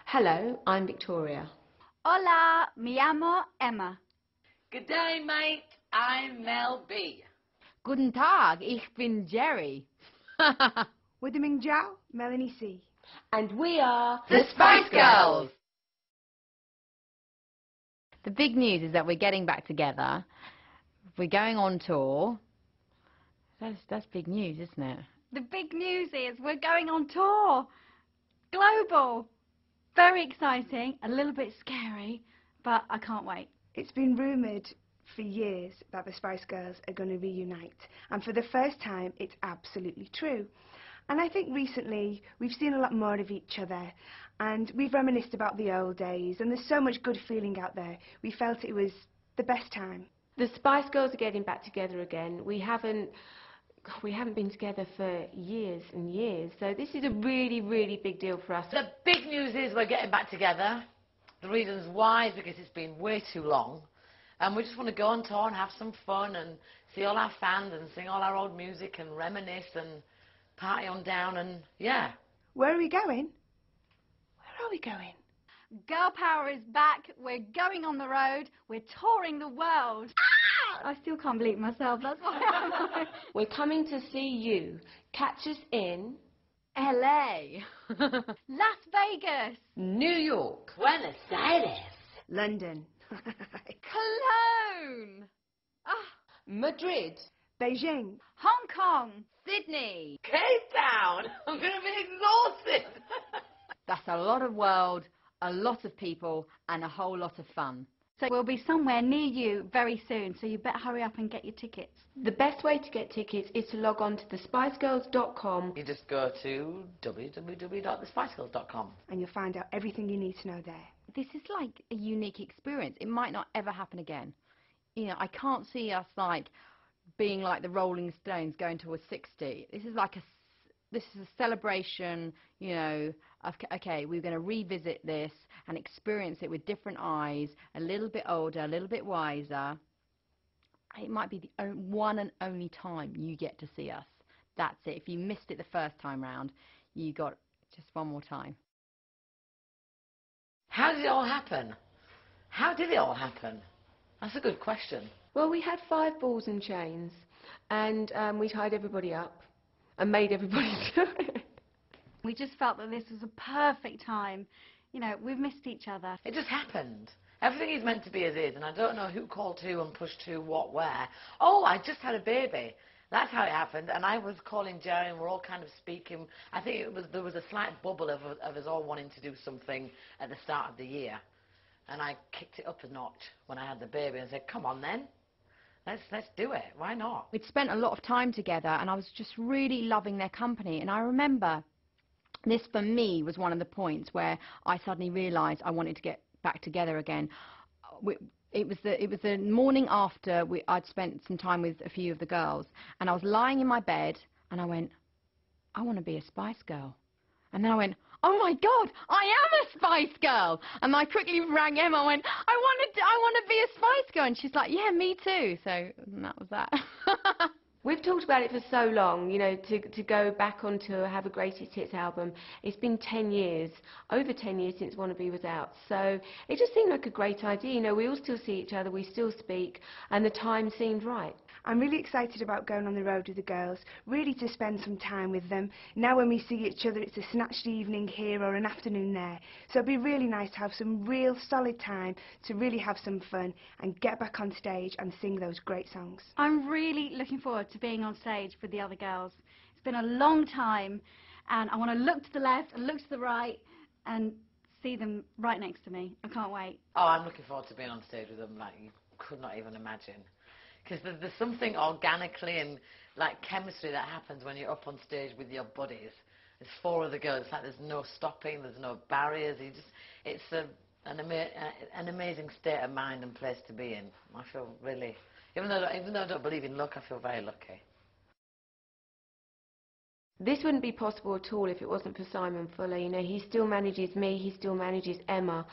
Hello, I'm Victoria. Hola, me llamo Emma. Good day, mate. I'm Mel B. Guten Tag, ich bin Jerry. Wada Ming Jiao, Melanie C. And we are The Spice Girls. The big news is that we're getting back together. We're going on tour. That's big news, isn't it? The big news is we're going on tour. Global. Very exciting, a little bit scary, but I can't wait. It's been rumoured for years that the Spice Girls are going to reunite, and for the first time it's absolutely true. And I think recently we've seen a lot more of each other, and we've reminisced about the old days, and there's so much good feeling out there. We felt it was the best time. The Spice Girls are getting back together again. We haven't been together for years and years, so this is a really, really big deal for us. The big news is we're getting back together. The reasons why is because it's been way too long. And we just want to go on tour and have some fun and see all our fans and sing all our old music and reminisce and party on down and, yeah. Where are we going? Where are we going? Girl power is back. We're going on the road. We're touring the world. I still can't believe myself. That's why I'm We're coming to see you. Catch us in LA. Las Vegas. New York. Buenos Aires. London. Cologne. Madrid. Beijing. Hong Kong. Sydney. Cape Town. I'm going to be exhausted. That's a lot of world, a lot of people, and a whole lot of fun. So we'll be somewhere near you very soon, so you better hurry up and get your tickets. The best way to get tickets is to log on to thespicegirls.com. You just go to www.thespicegirls.com. And you'll find out everything you need to know there. This is like a unique experience. It might not ever happen again. You know, I can't see us like being like the Rolling Stones going to a 60. This is like this is a celebration, you know, of, okay, we're going to revisit this and experience it with different eyes, a little bit older, a little bit wiser. It might be the one and only time you get to see us. That's it. If you missed it the first time round, you got just one more time. How did it all happen? How did it all happen? That's a good question. Well, we had 5 balls and chains, and we tied everybody up and made everybody do it. We just felt that this was a perfect time. You know, we've missed each other. It just happened. Everything is meant to be as is, and I don't know who called who and pushed who, what, where. Oh, I just had a baby. That's how it happened, and I was calling Jerry, and we're all kind of speaking. I think there was a slight bubble of us all wanting to do something at the start of the year, and I kicked it up a notch when I had the baby and said, come on then, let's do it. Why not? We'd spent a lot of time together, and I was just really loving their company. And I remember this, for me, was one of the points where I suddenly realised I wanted to get back together again. It was the morning after I'd spent some time with a few of the girls, and I was lying in my bed, and I went, I want to be a Spice Girl. And then I went, oh my God, I am a Spice Girl. And I quickly rang Emma and went, I want to be a Spice Girl. And she's like, yeah, me too. So that was that. We've talked about it for so long, you know, to go back on tour, have a Greatest Hits album. It's been 10 years, over 10 years since Wannabe was out. So it just seemed like a great idea. You know, we all still see each other, we still speak, and the time seemed right. I'm really excited about going on the road with the girls, really to spend some time with them. Now when we see each other, it's a snatched evening here or an afternoon there. So it'd be really nice to have some real solid time to really have some fun and get back on stage and sing those great songs. I'm really looking forward to being on stage with the other girls. It's been a long time, and I want to look to the left and look to the right and see them right next to me. I can't wait. Oh, I'm looking forward to being on stage with them like you could not even imagine. Because there's something organically and like chemistry that happens when you're up on stage with your buddies. There's 4 other girls. It's like there's no stopping, there's no barriers. It's an amazing state of mind and place to be in. I feel really, even though I don't believe in luck, I feel very lucky. This wouldn't be possible at all if it wasn't for Simon Fuller. You know, he still manages me, he still manages Emma.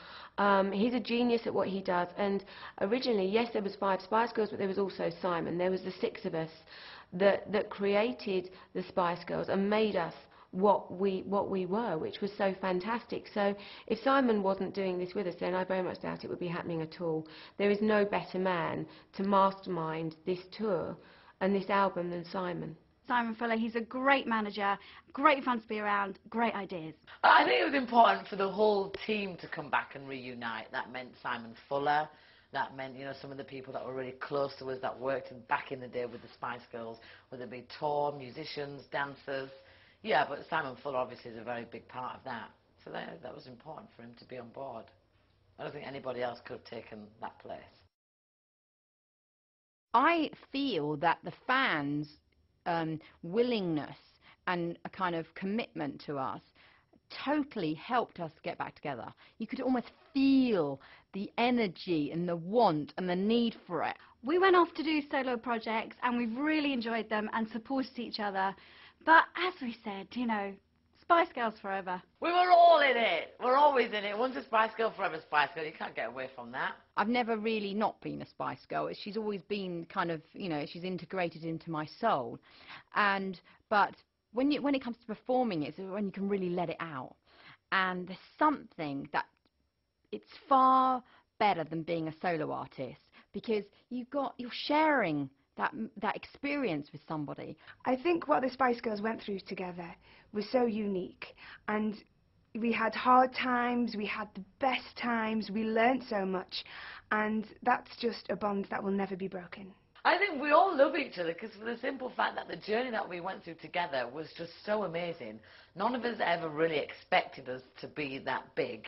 He's a genius at what he does. And originally, yes, there was 5 Spice Girls, but there was also Simon. There was the 6 of us that created the Spice Girls and made us what we were, which was so fantastic. So if Simon wasn't doing this with us, then I very much doubt it would be happening at all. There is no better man to mastermind this tour and this album than Simon. Simon Fuller, he's a great manager, great fun to be around, great ideas. I think it was important for the whole team to come back and reunite. That meant Simon Fuller. That meant, you know, some of the people that were really close to us that worked back in the day with the Spice Girls, whether it be tour, musicians, dancers. Yeah, but Simon Fuller obviously is a very big part of that. So that was important for him to be on board. I don't think anybody else could have taken that place. I feel that the fans' willingness and a kind of commitment to us totally helped us get back together. You could almost feel the energy and the want and the need for it. We went off to do solo projects and we've really enjoyed them and supported each other. But as we said, you know, Spice Girls forever. We were all in it. We're always in it. Once a Spice Girl, forever Spice Girl. You can't get away from that. I've never really not been a Spice Girl. She's always been kind of, you know, she's integrated into my soul. But when it comes to performing, it's when you can really let it out. And there's something that it's far better than being a solo artist, because you're sharing that experience with somebody. I think what the Spice Girls went through together was so unique, and we had hard times, we had the best times, we learnt so much, and that's just a bond that will never be broken. I think we all love each other because for the simple fact that the journey that we went through together was just so amazing. None of us ever really expected us to be that big.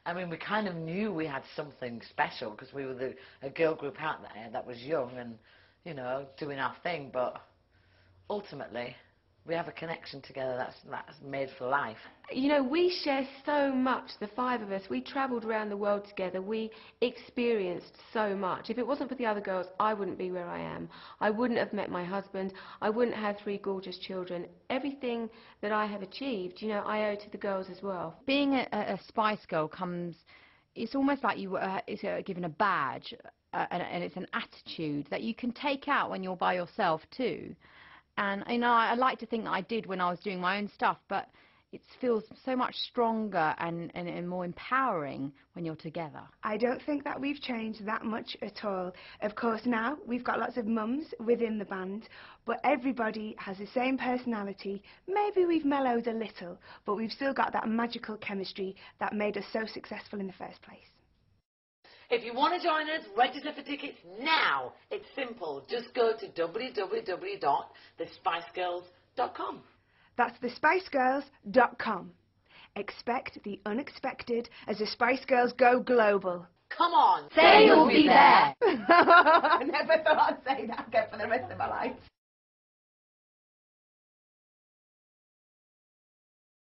I mean, we kind of knew we had something special because we were a girl group out there that was young and, you know, doing our thing, but ultimately we have a connection together that's made for life. You know, we share so much, the five of us. We travelled around the world together. We experienced so much. If it wasn't for the other girls, I wouldn't be where I am. I wouldn't have met my husband. I wouldn't have 3 gorgeous children. Everything that I have achieved, you know, I owe to the girls as well. Being a Spice Girl it's almost like you were given a badge, and it's an attitude that you can take out when you're by yourself too. And you know, I like to think that I did when I was doing my own stuff, but it feels so much stronger and more empowering when you're together. I don't think that we've changed that much at all. Of course, now we've got lots of mums within the band, but everybody has the same personality. Maybe we've mellowed a little, but we've still got that magical chemistry that made us so successful in the first place. If you want to join us, register for tickets now. It's simple. Just go to www.thespicegirls.com. That's thespicegirls.com. Expect the unexpected as the Spice Girls go global. Come on. Say you'll be there. I never thought I'd say that again for the rest of my life.